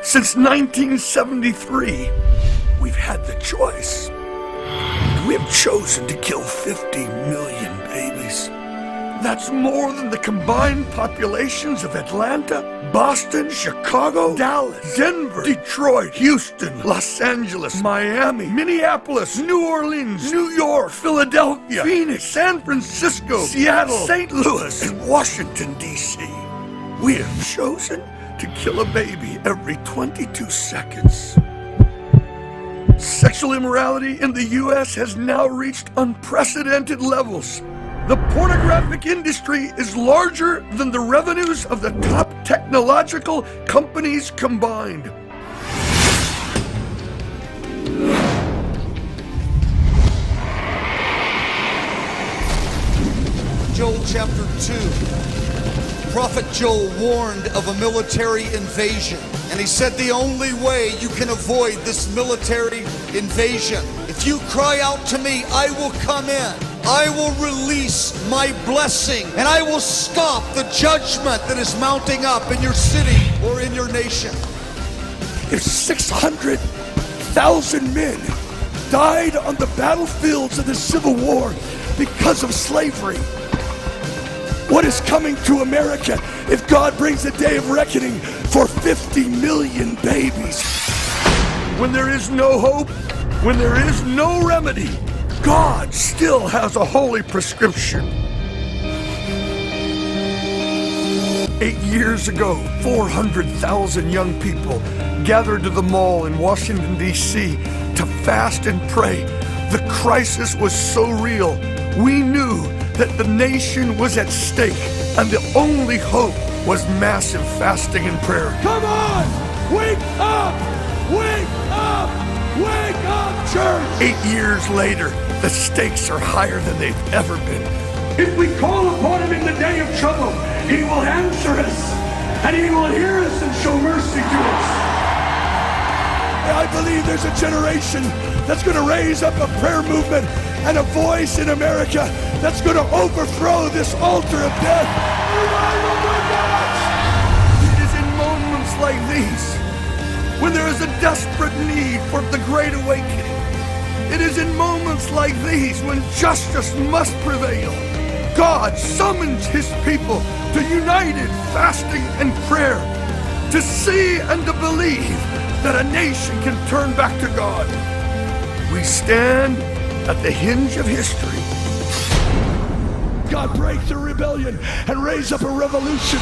Since 1973, we've had the choice. We have chosen to kill 50 million babies. That's more than the combined populations of Atlanta, Boston, Chicago, Dallas, Denver, Detroit, Houston, Los Angeles, Miami, Minneapolis, New Orleans, New York, Philadelphia, Phoenix, San Francisco, Seattle, St. Louis, and Washington, D.C. We have chosen to kill a baby every 22 seconds. Sexual immorality in the U.S. has now reached unprecedented levels. The pornographic industry is larger than the revenues of the top technological companies combined. Joel chapter 2. Prophet Joel warned of a military invasion, and he said the only way you can avoid this military invasion, if you cry out to me, I will come in. I will release my blessing, and I will stop the judgment that is mounting up in your city or in your nation. If 600,000 men died on the battlefields of the Civil War because of slavery, what is coming to America if God brings a day of reckoning for 50 million babies? When there is no hope, when there is no remedy, God still has a holy prescription. 8 years ago, 400,000 young people gathered to the mall in Washington, D.C. to fast and pray. The crisis was so real, we knew that the nation was at stake, and the only hope was massive fasting and prayer. Come on! Wake up! Wake up! Wake up, church! 8 years later, the stakes are higher than they've ever been. If we call upon him in the day of trouble, he will answer us, and he will hear us and show mercy to us. I believe there's a generation that's going to raise up a prayer movement and a voice in America that's going to overthrow this altar of death. It is in moments like these, when there is a desperate need for the Great Awakening. It is in moments like these when justice must prevail. God summons his people to united fasting and prayer, to see and to believe that a nation can turn back to God. We stand at the hinge of history. God, break the rebellion and raise up a revolution.